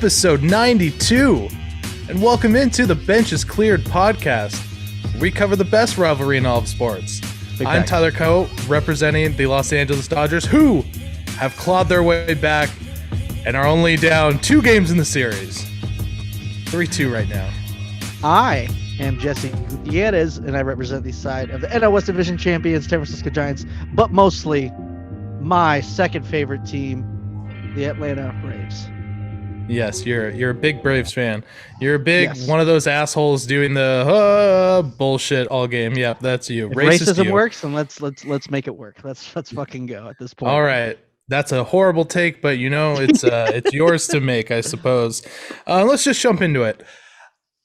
episode 92, and welcome into the Bench is Cleared podcast. We cover the best rivalry in all of sports. I'm Tyler Coe, representing the Los Angeles Dodgers, who have clawed their way back and are only down 2 games in the series. 3-2 right now. I am Jesse Gutierrez, and I represent the side of the NL West Division champions, San Francisco Giants, but mostly my second favorite team, the Atlanta Braves. Yes, you're a big Braves fan. You're a big one of those assholes doing the bullshit all game. Yep, that's you. If racism works, then let's make it work. Let's fucking go at this point. All right. That's a horrible take, but it's yours to make, I suppose. Let's just jump into it.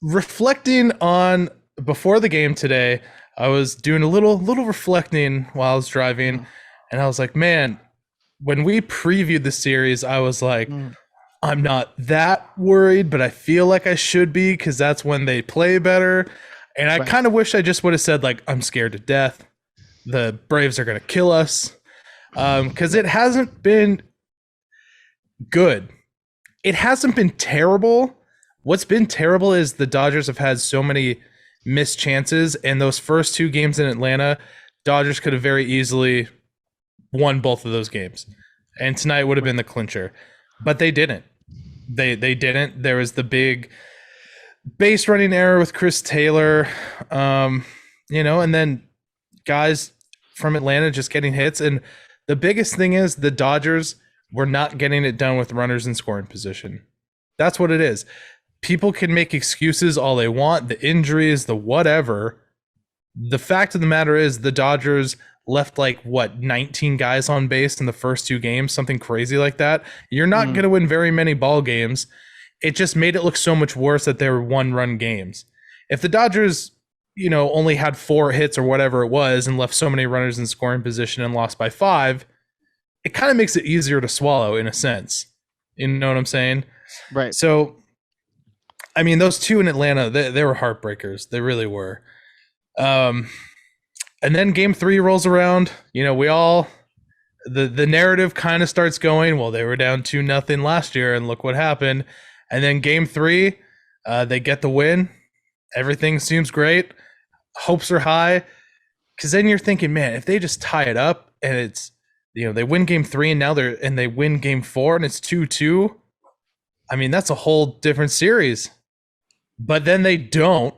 Reflecting on before the game today, I was doing a little reflecting while I was driving, and I was like, man, when we previewed the series, I was like, I'm not that worried, but I feel like I should be because that's when they play better. And I kind of wish I just would have said, like, I'm scared to death. The Braves are going to kill us. Because it hasn't been good. It hasn't been terrible. What's been terrible is the Dodgers have had so many missed chances, and those first 2 games in Atlanta, Dodgers could have very easily won both of those games. And tonight would have been the clincher. But they didn't. They didn't. There was the big base running error with Chris Taylor, and then guys from Atlanta just getting hits. And the biggest thing is the Dodgers were not getting it done with runners in scoring position. That's what it is. People can make excuses all they want, the injuries, the whatever. The fact of the matter is the Dodgers left 19 guys on base in the first 2 games, something crazy like that. You're not going to win very many ball games. It just made it look so much worse that they were 1-run games. If the Dodgers, only had 4 hits or whatever it was and left so many runners in scoring position and lost by 5, it kind of makes it easier to swallow in a sense. You know what I'm saying? Right. So, I mean, those 2 in Atlanta, they were heartbreakers. They really were. And then game 3 rolls around. The narrative kind of starts going, well, they were down 2-0 last year, and look what happened. And then game 3, they get the win. Everything seems great. Hopes are high. Because then you're thinking, man, if they just tie it up and it's, they win game 3 and now they win game 4 and it's 2-2. I mean, that's a whole different series. But then they don't.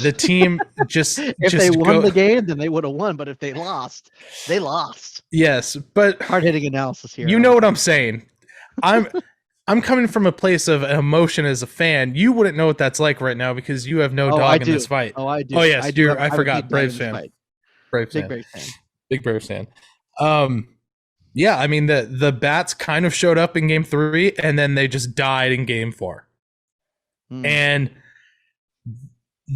The team just if they won the game, then they would have won. But if they lost, they lost. Yes, but hard-hitting analysis here. You know what I'm saying? I'm coming from a place of emotion as a fan. You wouldn't know what that's like right now because you have no dog in this fight. Oh, I do. Oh yes, I forgot. Braves fan. Braves fan. Big Braves fan. Yeah, I mean the bats kind of showed up in game 3 and then they just died in game 4. And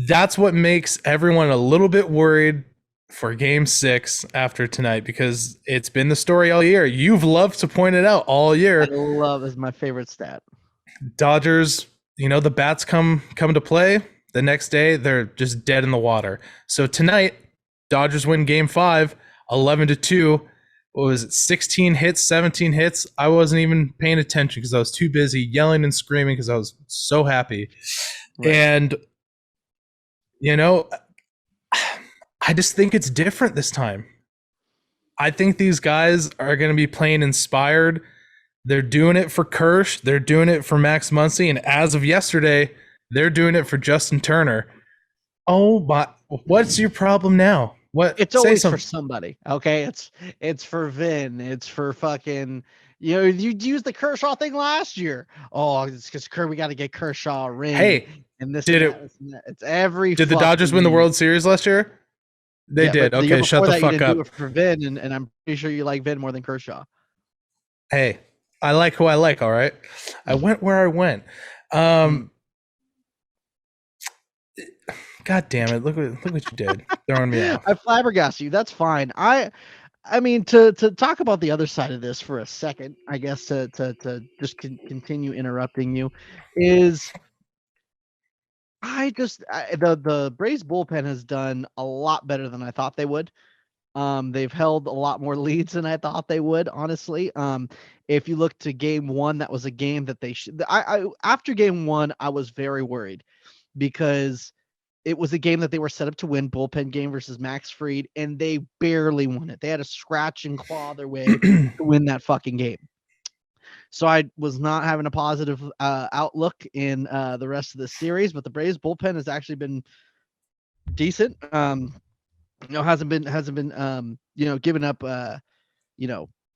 that's what makes everyone a little bit worried for game 6 after tonight, because it's been the story all year. You've loved to point it out all year. I love is my favorite stat. Dodgers, the bats come to play. The next day, they're just dead in the water. So tonight, Dodgers win game 5, 11-2. What was it, 16 hits, 17 hits? I wasn't even paying attention because I was too busy yelling and screaming because I was so happy. Right. And I just think it's different this time. I think these guys are going to be playing inspired. They're doing it for Kersh. They're doing it for Max Muncy. And as of yesterday, they're doing it for Justin Turner. Oh, but what's your problem now? What? It's always for somebody. Okay. It's for Vin. It's for fucking, you used the Kershaw thing last year. Oh, it's because we got to get Kershaw a ring. Hey. And this did it's every. Did the Dodgers win the World Series last year? They did. Okay, shut the fuck up. Do it for Vin, and I'm pretty sure you like Vin more than Kershaw. Hey, I like who I like. All right, I went where I went. God damn it! Look what you did, throwing me off. I flabbergasted you. That's fine. I mean, to talk about the other side of this for a second, I guess to just continue interrupting you is. The Braves bullpen has done a lot better than I thought they would. They've held a lot more leads than I thought they would, honestly. If you look to game one, that was a game that they should. After game one, I was very worried because it was a game that they were set up to win, bullpen game versus Max Fried, and they barely won it. They had to scratch and claw their way to win that fucking game. So I was not having a positive outlook in the rest of the series, but the Braves bullpen has actually been decent. Hasn't been giving up a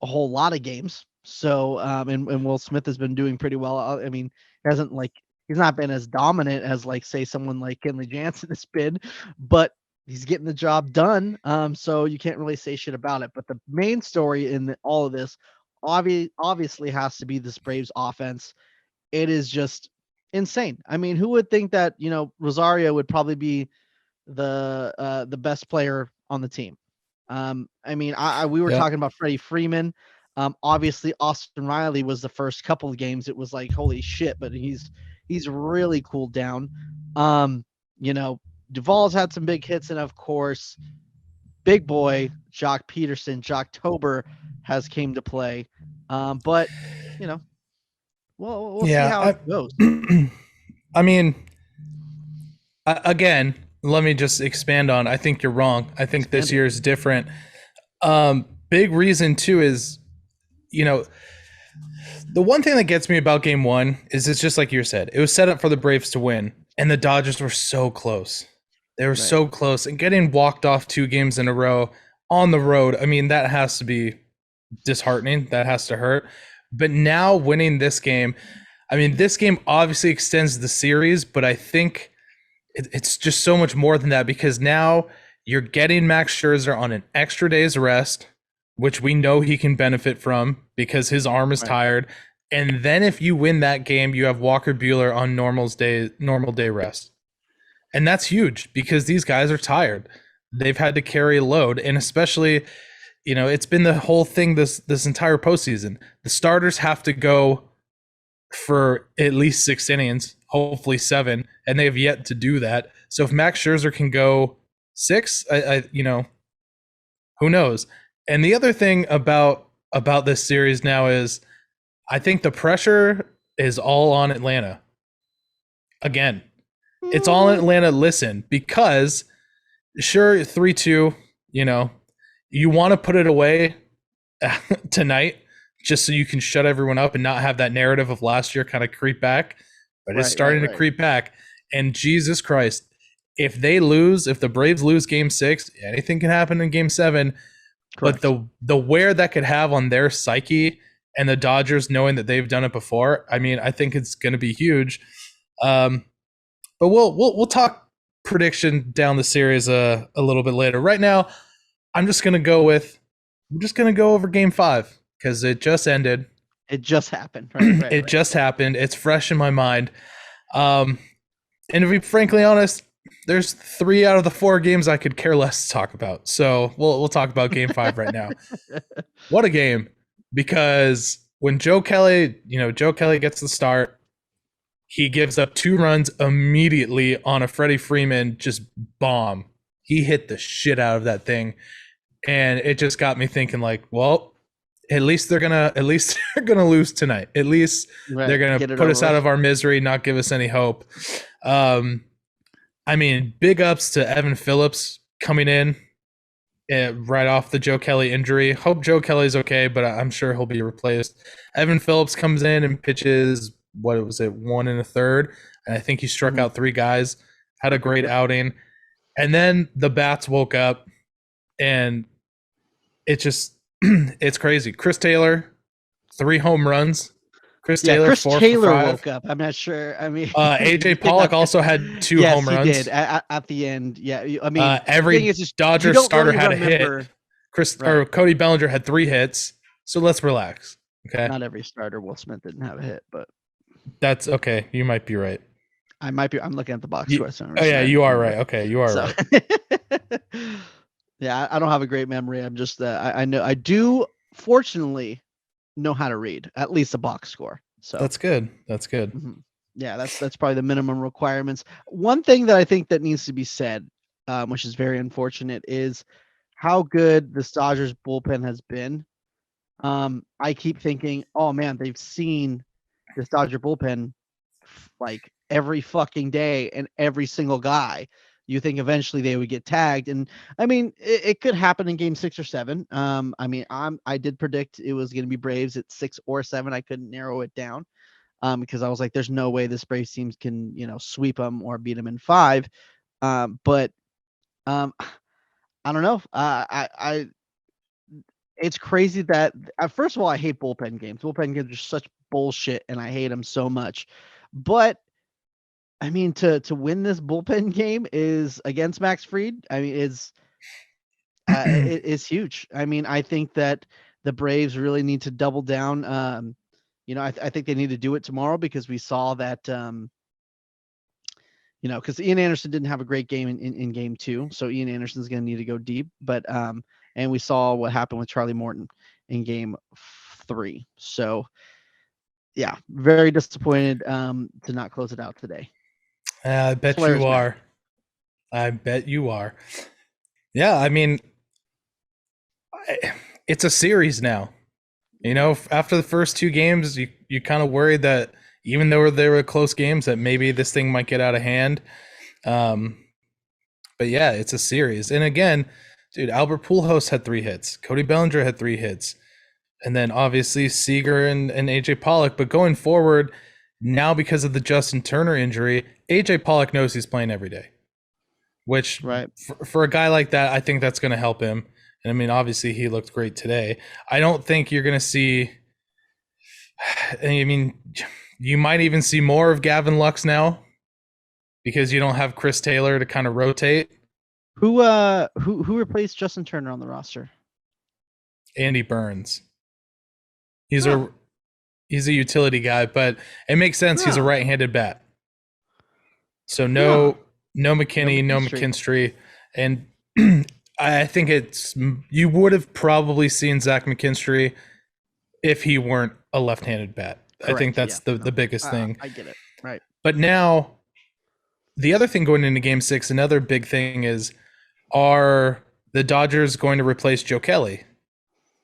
whole lot of games. So and Will Smith has been doing pretty well. I mean, hasn't he's not been as dominant as say someone like Kenley Jansen has been, but he's getting the job done. So you can't really say shit about it. But the main story in all of this obviously has to be this Braves offense. It is just insane. I mean, who would think that Rosario would probably be the best player on the team? I mean, we were talking about Freddie Freeman. Obviously, Austin Riley was the first couple of games. It was like, holy shit, but he's really cooled down. Duvall's had some big hits, and of course, big boy Jock Peterson, Jocktober, has came to play. But we'll see how it goes. I mean, again, let me just expand on. I think you're wrong. I think this year is different. Big reason too is, the one thing that gets me about game one is it's just like you said. It was set up for the Braves to win, and the Dodgers were so close. They were so close, and getting walked off 2 games in a row on the road. I mean, that has to be disheartening. That has to hurt. But now winning this game, I mean, this game obviously extends the series, but I think it's just so much more than that, because now you're getting Max Scherzer on an extra day's rest, which we know he can benefit from because his arm is tired. And then if you win that game, you have Walker Buehler on normal day rest. And that's huge because these guys are tired. They've had to carry a load. And especially, it's been the whole thing this entire postseason. The starters have to go for at least 6 innings, hopefully 7, and they have yet to do that. So if Max Scherzer can go 6, who knows? And the other thing about this series now is I think the pressure is all on Atlanta. Again, it's all in Atlanta. Listen, because sure, 3-2, you want to put it away tonight just so you can shut everyone up and not have that narrative of last year kind of creep back. But it's starting to creep back. And Jesus Christ, if the Braves lose game 6, anything can happen in game 7. Correct. But the wear that could have on their psyche and the Dodgers knowing that they've done it before, I mean, I think it's going to be huge. But we'll talk prediction down the series a little bit later. Right now, I'm just going to go over game 5 because it just ended. It just happened. Right, just happened. It's fresh in my mind. And to be frankly honest, there's 3 out of the 4 games I could care less to talk about. So we'll talk about game 5 right now. What a game. Because when Joe Kelly gets the start, he gives up 2 runs immediately on a Freddie Freeman just bomb. He hit the shit out of that thing. And it just got me thinking well, at least they're gonna lose tonight. At least they're gonna put us out of our misery, not give us any hope. I mean, big ups to Evan Phillips coming in right off the Joe Kelly injury. Hope Joe Kelly's okay, but I'm sure he'll be replaced. Evan Phillips comes in and pitches 1 1/3, and I think he struck out 3 guys. Had a great outing, and then the bats woke up, and it just it's crazy. Chris Taylor, 3 home runs. Chris Taylor woke up. I'm not sure. I mean, AJ Pollock also had 2 home runs. He did at the end. Yeah, I mean, every Dodgers starter had a hit. Cody Bellinger had 3 hits. So let's relax. Okay. Not every starter. Will Smith didn't have a hit, but that's okay. You might be right. I might be. I'm looking at the box score. You are right. Okay, you are right. Yeah, I don't have a great memory. I'm just I know I do. Fortunately, know how to read at least a box score. So that's good. Mm-hmm. Yeah, that's probably the minimum requirements. One thing that I think that needs to be said, which is very unfortunate, is how good this Dodgers bullpen has been, I keep thinking, oh man, they've seen this Dodger bullpen like every fucking day and every single guy. You think eventually they would get tagged, and I mean, it could happen in Game 6 or 7. I mean, I did predict it was going to be Braves at 6 or 7. I couldn't narrow it down, because I was like, there's no way this Braves team can sweep them or beat them in 5. But um, I don't know. It's crazy that first of all, I hate bullpen games. Bullpen games are such bullshit, and I hate them so much. But I mean, to win this bullpen game is against Max Fried. I mean, it is huge. I mean, I think that the Braves really need to double down. I think they need to do it tomorrow, because we saw that. Because Ian Anderson didn't have a great game in game 2, so Ian Anderson's going to need to go deep. But and we saw what happened with Charlie Morton in game 3. So yeah, very disappointed to not close it out today. I bet you are. I bet you are. Yeah, I mean, it's a series now. After the first 2 games, you kind of worried that even though they were close games, that maybe this thing might get out of hand. But yeah, it's a series. And again, dude, Albert Pujols had 3 hits. Cody Bellinger had 3 hits. And then obviously Seager and AJ Pollock. But going forward, now because of the Justin Turner injury, AJ Pollock knows he's playing every day. Which, right, for a guy like that, I think that's going to help him. And I mean, obviously he looked great today. I don't think you're going to see, I mean, you might even see more of Gavin Lux now, because you don't have Chris Taylor to kind of rotate. Who replaced Justin Turner on the roster? Andy Burns. He's a utility guy, but it makes sense. He's a right-handed bat. So no McKinney, no McKinstry. And I think you would have probably seen Zach McKinstry if he weren't a left-handed bat. Correct. I think that's the biggest thing. I get it. Right. But now, the other thing going into Game 6, another big thing is, are the Dodgers going to replace Joe Kelly?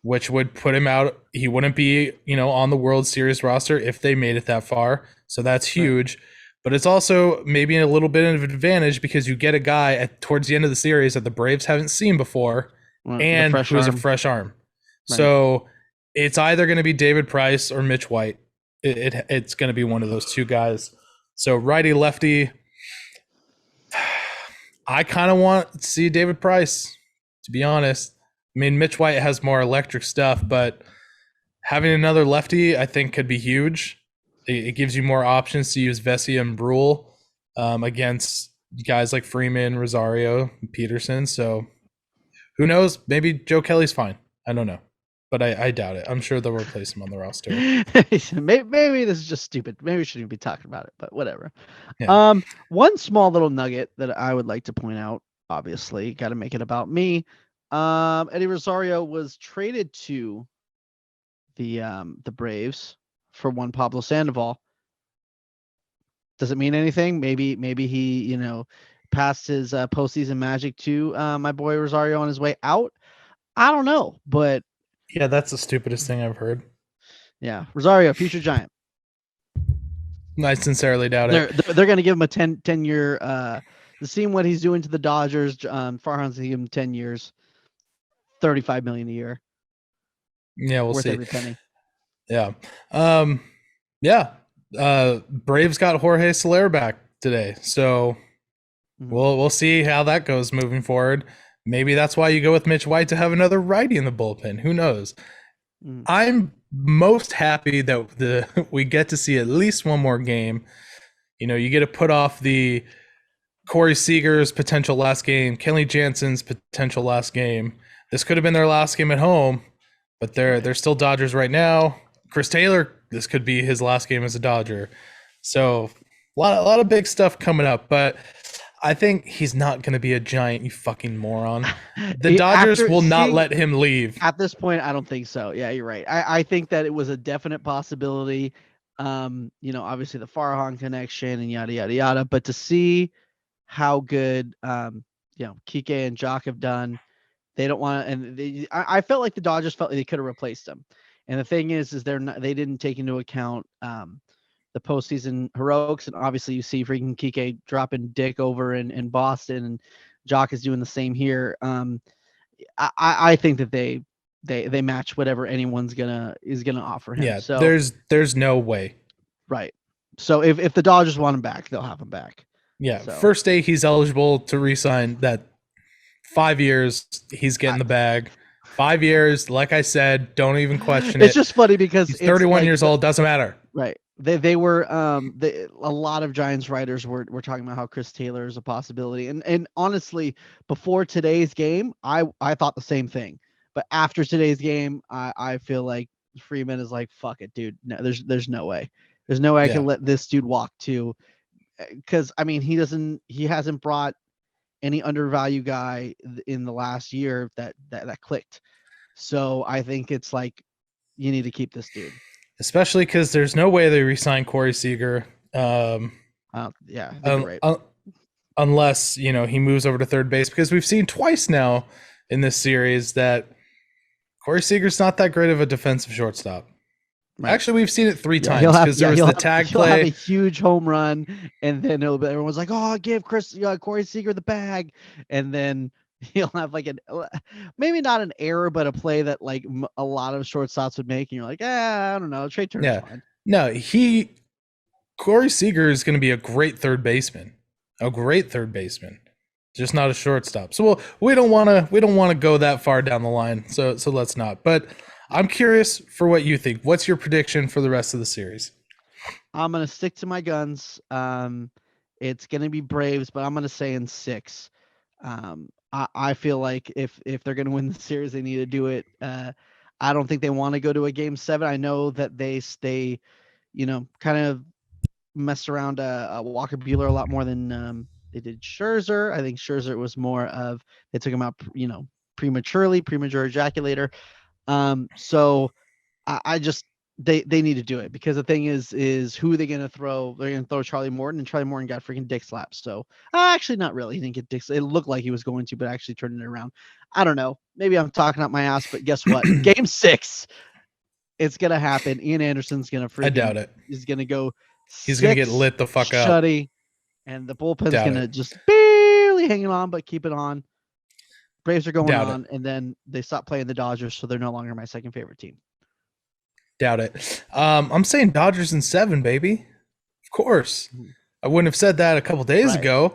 Which would put him out. He wouldn't be, on the World Series roster if they made it that far. So that's huge. Right. But it's also maybe a little bit of an advantage, because you get a guy towards the end of the series that the Braves haven't seen before, and who's a fresh arm. Right. So it's either going to be David Price or Mitch White. It's going to be one of those 2 guys. So righty, lefty. I kind of want to see David Price, to be honest. I mean, Mitch White has more electric stuff, but having another lefty, I think, could be huge. It gives you more options to use Vesia and Brule against guys like Freeman, Rosario, and Peterson. So who knows? Maybe Joe Kelly's fine. I don't know. But I doubt it. I'm sure they'll replace him on the roster. Maybe this is just stupid. Maybe we shouldn't be talking about it, but whatever. Yeah. One small little nugget that I would like to point out, obviously, got to make it about me. Eddie Rosario was traded to the Braves for one Pablo Sandoval. Does it mean anything? Maybe he, passed his postseason magic to my boy Rosario on his way out. I don't know, but yeah, that's the stupidest thing I've heard. Yeah, Rosario, future Giant. I sincerely doubt it. They're going to give him a 10-year. Seeing what he's doing to the Dodgers, Farhan's going to give him 10 years, $35 million a year. Yeah, we'll worth see. Every penny. Yeah, Braves got Jorge Soler back today, so we'll see how that goes moving forward. Maybe that's why you go with Mitch White to have another righty in the bullpen. Who knows? I'm most happy that we get to see at least one more game. You get to put off the Corey Seager's potential last game, Kenley Jansen's potential last game. This could have been their last game at home, but they're still Dodgers right now. Chris Taylor, this could be his last game as a Dodger. So a lot of big stuff coming up, but I think he's not going to be a Giant, you fucking moron. The Dodgers will not let him leave. At this point, I don't think so. Yeah, you're right. I think that it was a definite possibility. Obviously the Farhan connection and yada, yada, yada. But to see how good, Kike and Jock have done, They don't want to, and I felt like the Dodgers felt like they could have replaced him. And the thing is they didn't take into account the postseason heroics, and obviously you see freaking Kike dropping dick over in Boston, and Jock is doing the same here. I think that they match whatever anyone's is gonna offer him. Yeah, So there's no way. right. So if the Dodgers want him back, they'll have him back. Yeah, So. first day he's eligible to re-sign. That 5 years he's getting the bag. 5 years, like I said, don't even question it. It's just funny because he's 31 like, years old. Doesn't matter. Right. They were a lot of Giants writers were talking about how Chris Taylor is a possibility, and honestly, before today's game, I thought the same thing, but after today's game, I feel like Freeman is like, fuck it, dude. No, there's no way. There's no way I can let this dude walk too, because I mean he hasn't brought any undervalued guy in the last year that clicked. So I think it's like you need to keep this dude. Especially because there's no way they re-sign Corey Seager. Unless he moves over to third base, because we've seen twice now in this series that Corey Seager's not that great of a defensive shortstop. Right. Actually, we've seen it 3 times because there was the tag play. He'll have a huge home run, and then everyone's like, "Oh, give Corey Seager the bag," and then he'll have like maybe not an error, but a play that like a lot of shortstops would make, and you're like, I don't know, Trey Turner's fine. No, Corey Seager is going to be a great third baseman, just not a shortstop. So we don't want to go that far down the line. So let's not. But I'm curious for what you think. What's your prediction for the rest of the series? I'm gonna stick to my guns. It's gonna be Braves, but I'm gonna say in 6. I feel like if they're gonna win the series, they need to do it. I don't think they want to go to a game 7. I know that they kind of messed around Walker Buehler a lot more than they did Scherzer. I think Scherzer was more of they took him out, premature ejaculator. So I just they need to do it, because the thing is who are they gonna throw? They're gonna throw Charlie Morton, and Charlie Morton got freaking dick slapped. So actually not really. He didn't get dick. It looked like he was going to, but actually turned it around. I don't know. Maybe I'm talking out my ass, but guess what? Game 6, it's gonna happen. Ian Anderson's gonna freaking. I doubt it. He's gonna go. He's gonna get lit the fuck up. Shutty, and the bullpen's gonna just barely hang it on, but keep it on. Braves are going on, and then they stop playing the Dodgers, so they're no longer my second favorite team. Doubt it. I'm saying Dodgers in 7, baby. Of course. I wouldn't have said that a couple days ago.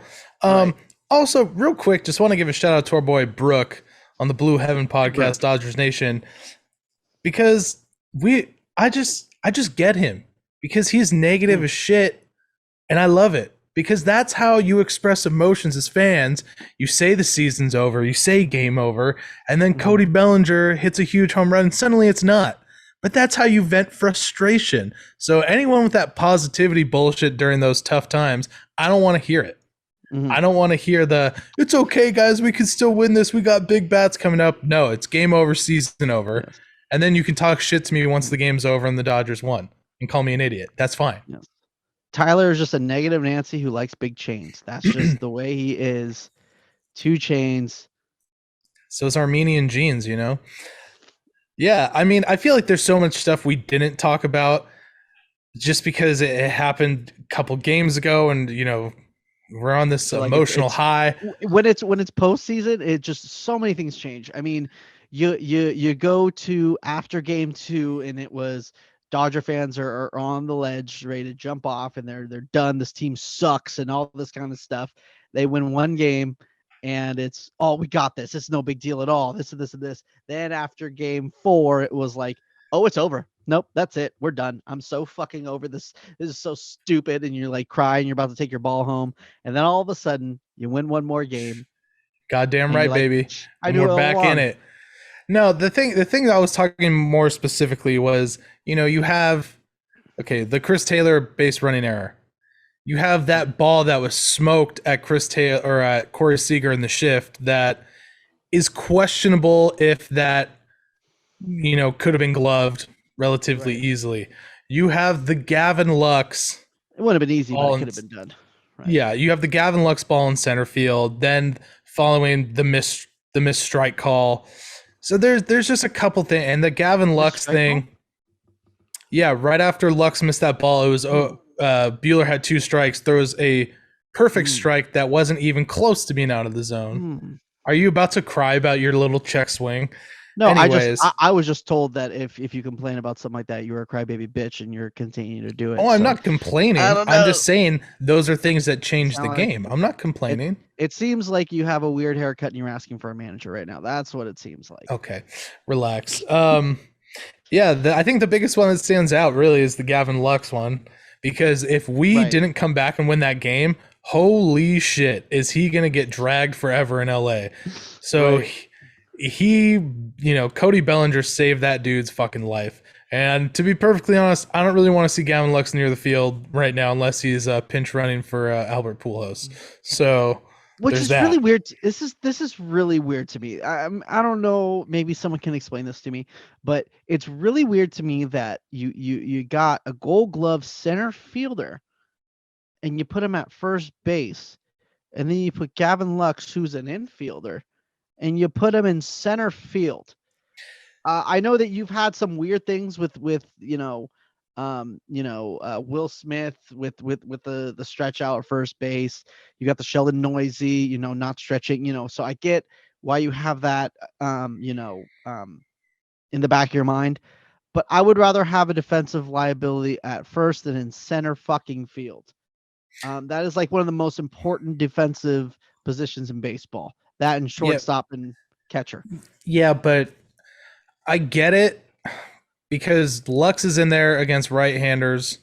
Also, real quick, just want to give a shout out to our boy Brooke on the Blue Heaven podcast, Dodgers Nation, because I just get him, because he's negative as shit, and I love it. Because that's how you express emotions as fans. You say the season's over, you say game over, and then Cody Bellinger hits a huge home run, and suddenly it's not. But that's how you vent frustration. So anyone with that positivity bullshit during those tough times, I don't want to hear it. I don't want to hear it's okay, guys, we can still win this. We got big bats coming up. No, it's game over, season over. Yes. And then you can talk shit to me once the game's over and the Dodgers won and call me an idiot. That's fine. Yes. Tyler is just a negative Nancy who likes big chains. That's just the way he is. 2 chains. So it's Armenian genes, Yeah, I mean, I feel like there's so much stuff we didn't talk about just because it happened a couple games ago, and we're on this emotional high. When it's postseason, it just so many things change. I mean, you go to after game 2, and it was Dodger fans are on the ledge, ready to jump off, and they're done. This team sucks, and all this kind of stuff. They win 1 game, and it's we got this. It's no big deal at all. This and this and this. Then after game 4, it was like, it's over. Nope, that's it. We're done. I'm so fucking over this. This is so stupid. And you're like crying. You're about to take your ball home, and then all of a sudden you win 1 more game. Goddamn right, baby. We're back in it. No, the thing that I was talking more specifically was, you have, the Chris Taylor base running error. You have that ball that was smoked at Chris Taylor or at Corey Seager in the shift that is questionable if that, could have been gloved relatively easily. You have the Gavin Lux. It would have been easy, but it could have been done. Right. Yeah, you have the Gavin Lux ball in center field. Then following the the missed strike call. So there's just a couple things, and the Gavin Lux strike call? thing. Yeah, right after Lux missed that ball, it was Bueller had 2 strikes, throws a perfect strike that wasn't even close to being out of the zone. Are you about to cry about your little check swing? No, Anyways, I was just told that if you complain about something like that, you're a crybaby bitch and you're continuing to do it. oh, I'm So not complaining. I don't I'm know. just saying those are things that change the Sound like- game. I'm not complaining. It seems like you have a weird haircut and you're asking for a manager right now. That's what it seems like. Okay, relax. Yeah, I think the biggest one that stands out really is the Gavin Lux one, because if we Right. didn't come back and win that game, holy shit, is he gonna get dragged forever in LA? So Right. he, you know, Cody Bellinger saved that dude's fucking life. And to be perfectly honest, I don't really want to see Gavin Lux near the field right now unless he's pinch running for Albert Pujols. So Which there's is that. really weird. This is really weird to me. I don't know. Maybe someone can explain this to me, but it's really weird to me that you got a Gold Glove center fielder, and you put him at first base, and then you put Gavin Lux, who's an infielder, and you put him in center field. I know that you've had some weird things with Will Smith with the stretch out at first base. You got the Sheldon Noisy, not stretching. So I get why you have that, in the back of your mind. But I would rather have a defensive liability at first than in center fucking field. That is like one of the most important defensive positions in baseball. That and shortstop and catcher. Yeah, but I get it because Lux is in there against right-handers,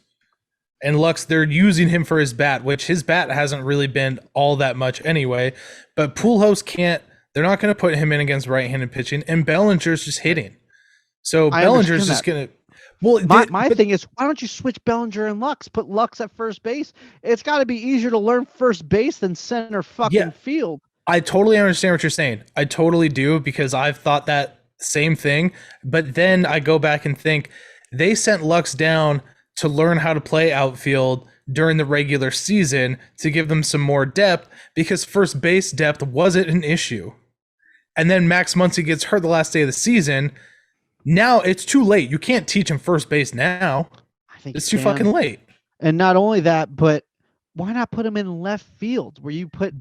and Lux, they're using him for his bat, which his bat hasn't really been all that much anyway. But Pujols can't. They're not going to put him in against right-handed pitching, and Bellinger's just hitting. So I Bellinger's understand just that. going to. Well, My thing is, why don't you switch Bellinger and Lux? Put Lux at first base. It's got to be easier to learn first base than center fucking field. I totally understand what you're saying. I totally do, because I've thought that same thing. But then I go back and think they sent Lux down to learn how to play outfield during the regular season to give them some more depth, because first base depth wasn't an issue. And then Max Muncy gets hurt the last day of the season. Now it's too late. You can't teach him first base now. I think It's too fucking late. And not only that, but why not put him in left field where you put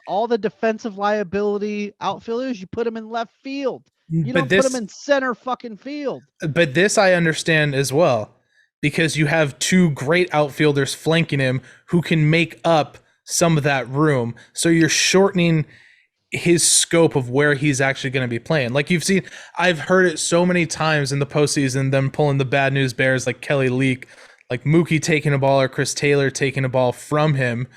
all the defensive liability outfielders? You put him in left field. You don't put him in center fucking field. But this I understand as well, because you have 2 great outfielders flanking him who can make up some of that room. So you're shortening his scope of where he's actually going to be playing. Like you've seen, I've heard it so many times in the postseason, them pulling the bad news bears like Kelly Leak, like Mookie taking a ball or Chris Taylor taking a ball from him,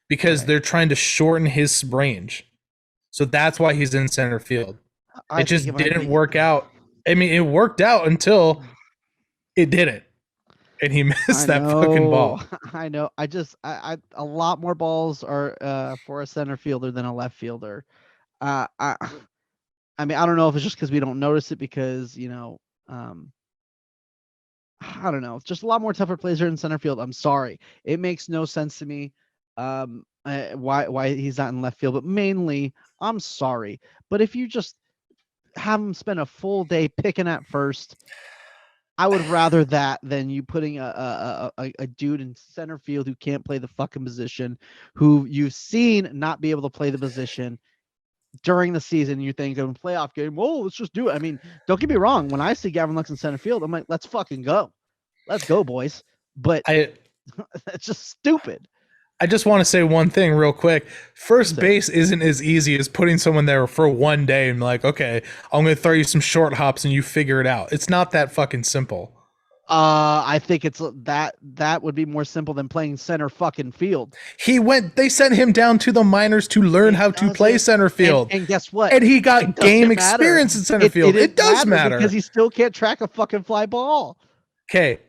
because they're trying to shorten his range. So that's why he's in center field. It just didn't work out. I mean, it worked out until it didn't, and he missed that fucking ball. I know. I a lot more balls are for a center fielder than a left fielder. I mean, I don't know if it's just because we don't notice it, because I don't know. Just a lot more tougher plays are in center field. I'm sorry, it makes no sense to me. Why he's not in left field, but mainly I'm sorry. But if you just have him spend a full day picking at first, I would rather that than you putting a dude in center field who can't play the fucking position, who you've seen not be able to play the position during the season. You think of a playoff game, well, let's just do it. I mean, don't get me wrong. When I see Gavin Lux in center field, I'm like, let's fucking go. Let's go, boys. But it's just stupid. I just want to say one thing real quick. First base isn't as easy as putting someone there for one day and like, okay, I'm going to throw you some short hops and you figure it out. It's not that fucking simple. I think it's that would be more simple than playing center fucking field. They sent him down to the minors to learn how to play center field. And guess what? And he got game experience in center field. It does matter. Because he still can't track a fucking fly ball. Okay.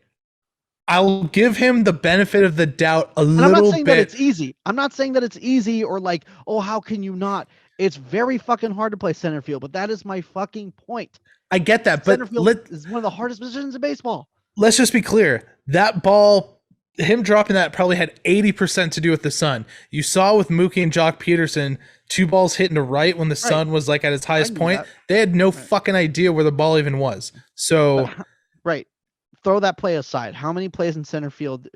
I'll give him the benefit of the doubt a little bit. I'm not saying that it's easy. I'm not saying that it's easy or like, oh, how can you not? It's very fucking hard to play center field, but that is my fucking point. I get that, but center field is one of the hardest positions in baseball. Let's just be clear. That ball him dropping that probably had 80% to do with the sun. You saw with Mookie and Jock Peterson, 2 balls hitting to right when the Right. sun was like at its I highest knew point. that. They had no Right. fucking idea where the ball even was. So Right. Throw that play aside. How many plays in center field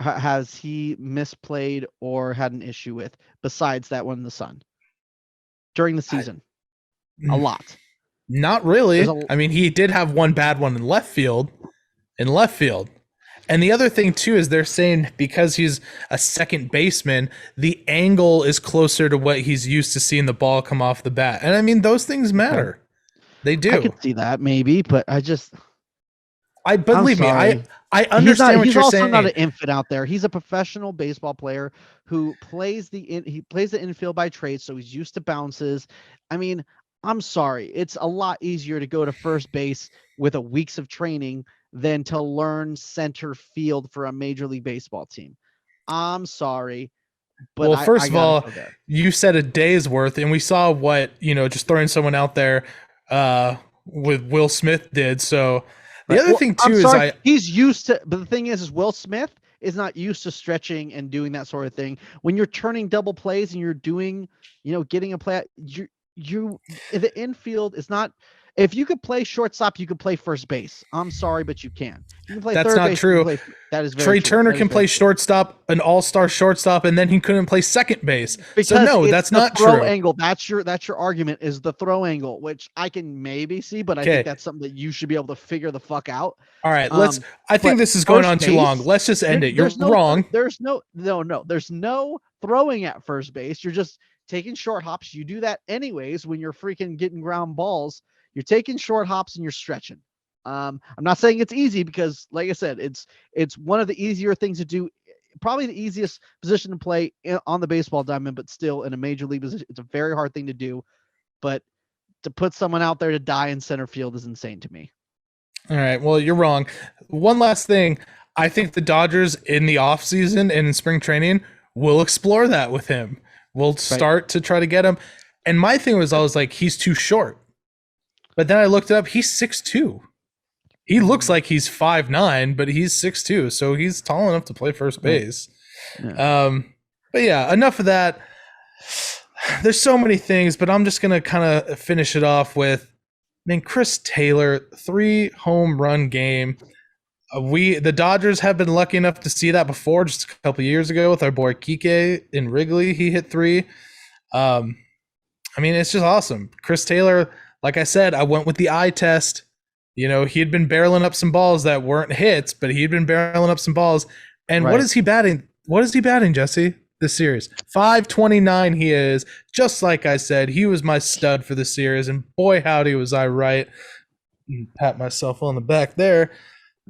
has he misplayed or had an issue with besides that one in the sun during the season? A lot. not really. There's a I mean, he did have one bad one in left field. And the other thing too is they're saying because he's a second baseman, the angle is closer to what he's used to seeing the ball come off the bat. And I mean, those things matter. They I do. could see that maybe, but I'm Believe me, sorry. I understand what He's you're also not saying. an infant out there. He's a professional baseball player who plays he plays the infield by trade, so he's used to bounces. I mean, I'm sorry. It's a lot easier to go to first base with a weeks of training than to learn center field for a major league baseball team. I'm sorry, but Well, I first of gotta all, go there. you said a day's worth, and we saw what, just throwing someone out there with Will Smith did. So the Right. other Well, thing I'm too is sorry. He's used to, but the thing is Will Smith is not used to stretching and doing that sort of thing. When you're turning double plays and you're doing, getting a play, you the infield is not. If you could play shortstop, you could play first base. I'm sorry, but you can. You can play that's third not base. You can true. play. That is very Trey true. Turner That is can very play true. shortstop, an all-star shortstop, and then he couldn't play second base. So Because no, it's that's the not throw true. angle. That's your argument is the throw angle, which I can maybe see, but I think Okay. that's something that you should be able to figure the fuck out. All right, Um, I think but this is going first on too long. base, Let's just end it. You're there's no, wrong. there's no throwing at first base. You're just taking short hops. You do that anyways when you're freaking getting ground balls. You're taking short hops and you're stretching. I'm not saying it's easy because, like I said, it's one of the easier things to do. Probably the easiest position to play on the baseball diamond, but still in a major league position, it's a very hard thing to do. But to put someone out there to die in center field is insane to me. All right, well, you're wrong. One last thing. I think the Dodgers in the offseason and in spring training will explore that with him. We'll Right. start to try to get him. And my thing was always like, he's too short. But then I looked it up. He's 6'2". He looks like he's 5'9", but he's 6'2", so he's tall enough to play first base. Yeah. But yeah, enough of that. There's so many things, but I'm just gonna kind of finish it off with, Chris Taylor, 3 home run game. The Dodgers have been lucky enough to see that before, just a couple years ago with our boy Kike in Wrigley. He hit 3. I mean, it's just awesome. Chris Taylor, like I said, I went with the eye test. He had been barreling up some balls that weren't hits, but he'd been barreling up some balls. And Right. what is he batting? What is he batting, Jesse? This series, 529. He is, just like I said, he was my stud for the series, and boy howdy was I right. Pat myself on the back there.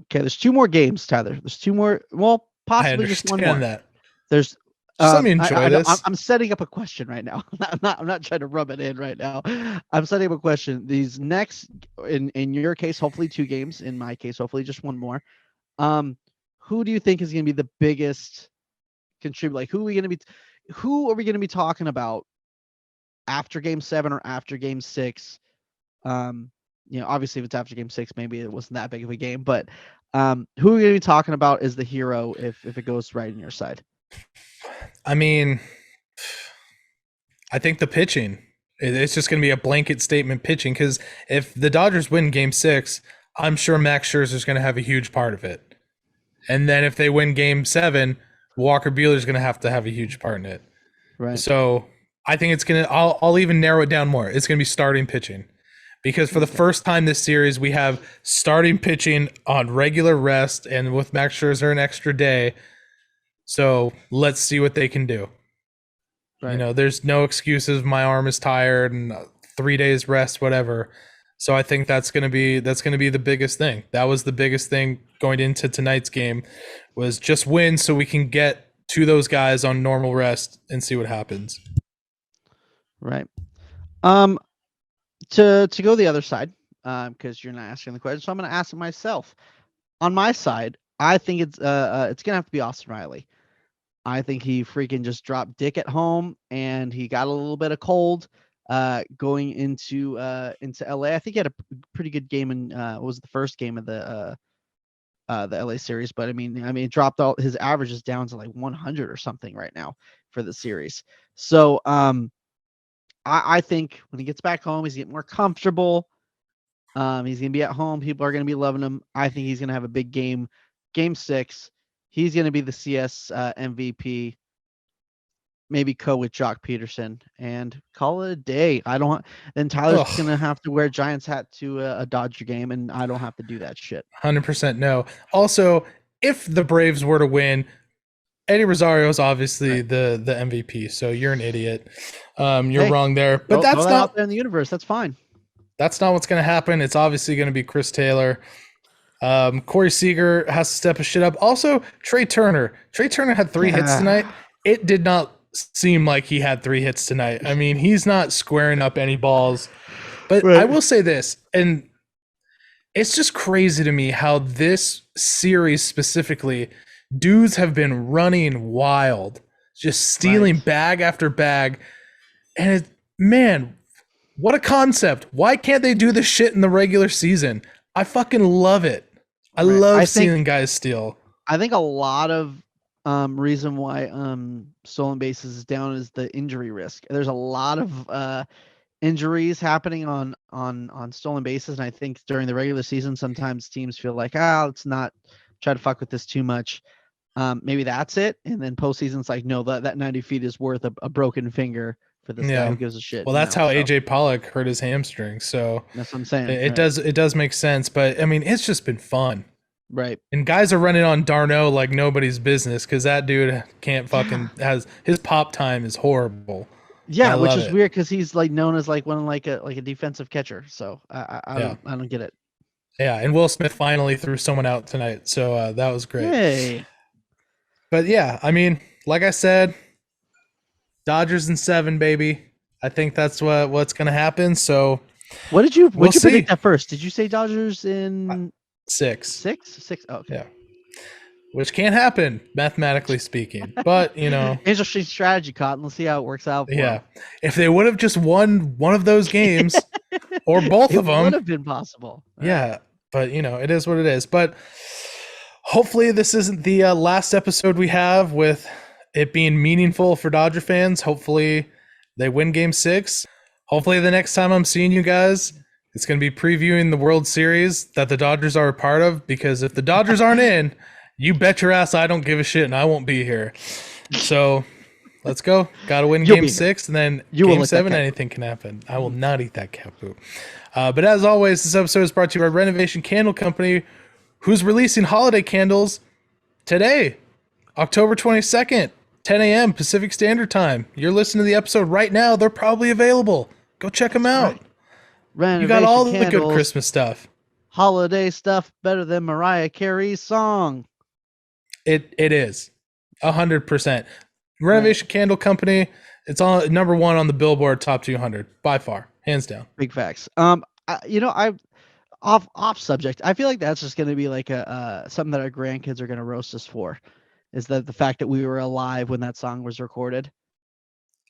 Okay, there's 2 more games, Tyler. There's 2 more. Well, I possibly just one more. understand that. There's. Just let me enjoy this. I'm setting up a question right now. I'm not trying to rub it in right now. I'm setting up a question. These next, in your case, hopefully 2 games. In my case, hopefully just 1 more. Who do you think is going to be the biggest contributor? Like, who are we going to be talking about after Game 7 or after Game 6? Obviously, if it's after Game 6, maybe it wasn't that big of a game. But who are we going to be talking about as the hero if it goes right on your side? I mean, I think the pitching. It's just going to be a blanket statement pitching, because if the Dodgers win Game 6, I'm sure Max Scherzer is going to have a huge part of it. And then if they win Game 7, Walker Buehler is going to have a huge part in it. Right. So I think it's going to. I'll even narrow it down more. It's going to be starting pitching, because for the first time this series, we have starting pitching on regular rest, and with Max Scherzer an extra day. So let's see what they can do. Right. There's no excuses. My arm is tired and 3 days rest, whatever. So I think that's going to be the biggest thing. That was the biggest thing going into tonight's game, was just win so we can get to those guys on normal rest and see what happens. Right. To go the other side, because you're not asking the question, so I'm going to ask it myself. On my side, I think it's going to have to be Austin Riley. I think he freaking just dropped dick at home, and he got a little bit of cold going into LA. I think he had a pretty good game in what was the first game of the the LA series, but I mean, it dropped all his averages down to like 100 or something right now for the series. So, I think when he gets back home, he's getting more comfortable. He's gonna be at home. People are gonna be loving him. I think he's gonna have a big game. Game 6, he's gonna be the CS MVP. Maybe co with Jock Peterson and call it a day. I don't. Then Tyler's Ugh. gonna have to wear Giants hat to a Dodger game, and I don't have to do that shit. 100% no. Also, if the Braves were to win, Eddie Rosario is obviously the MVP. So you're an idiot. You're wrong there. But that's throw that not out there in the universe. That's fine. That's not what's going to happen. It's obviously going to be Chris Taylor. Corey Seager has to step his shit up. Also, Trey Turner. Trey Turner had 3 hits tonight. It did not seem like he had 3 hits tonight. I mean, he's not squaring up any balls. But I will say this, and it's just crazy to me how this series specifically, dudes have been running wild, just stealing bag after bag. And man, what a concept. Why can't they do this shit in the regular season? I fucking love it. I love seeing guys steal. I think a lot of reason why stolen bases is down is the injury risk. There's a lot of injuries happening on stolen bases, and I think during the regular season sometimes teams feel like, let's not try to fuck with this too much. Maybe that's it. And then postseason's like, no, that 90 feet is worth a broken finger for this guy who gives a shit. Well, that's how AJ Pollock hurt his hamstring. So that's what I'm saying. It does make sense, but I mean, it's just been fun. Right. And guys are running on Darno like nobody's business because that dude can't fucking his pop time is horrible. Yeah, which is weird because he's like known as like one like a defensive catcher. So I don't get it. Yeah, and Will Smith finally threw someone out tonight, so that was great. Hey. But yeah, I mean, like I said, Dodgers in 7, baby. I think that's what's gonna happen. So what did you predict at first? Did you say Dodgers in 6? 6? Oh, okay. Yeah. Which can't happen, mathematically speaking. But, interesting strategy, Cotton. Let's see how it works out. Yeah. If they would have just won one of those games or both of them. It would have been possible. Yeah. But, it is what it is. But hopefully this isn't the last episode we have with it being meaningful for Dodger fans. Hopefully they win Game 6. Hopefully the next time I'm seeing you guys, it's going to be previewing the World Series that the Dodgers are a part of. Because if the Dodgers aren't in, you bet your ass I don't give a shit and I won't be here. So let's go. Got to win Game 6, and then Game 7, anything can happen. I will not eat that cat poo. But as always, this episode is brought to you by Renovation Candle Company, who's releasing holiday candles today, October 22nd, 10 a.m. Pacific Standard Time. You're listening to the episode right now. They're probably available. Go check them out. Renovation you got all the candles, good Christmas stuff. Holiday stuff better than Mariah Carey's song. It is 100%. Renovation Candle Company. It's on number 1 on the Billboard Top 200 by far, hands down. Big facts. I off subject. I feel like that's just going to be like a something that our grandkids are going to roast us for. Is that the fact that we were alive when that song was recorded?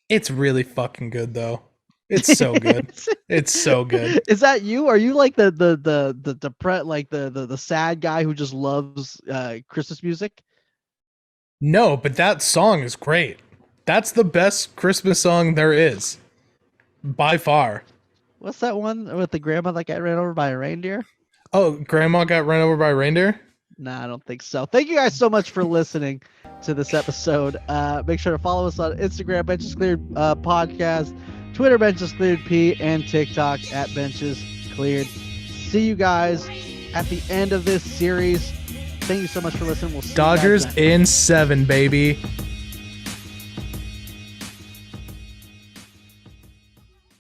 It's really fucking good though. It's so good. It's so good. Is that you? Are you like the sad guy who just loves Christmas music? No, but that song is great. That's the best Christmas song there is. By far. What's that one with the grandma that got ran over by a reindeer? Oh, grandma got run over by a reindeer? Nah, I don't think so. Thank you guys so much for listening to this episode. Make sure to follow us on Instagram, Benches Cleared Podcast, Twitter, Benches Cleared P, and TikTok at Benches Cleared. See you guys at the end of this series. Thank you so much for listening. We'll see Dodgers you guys in 7, baby.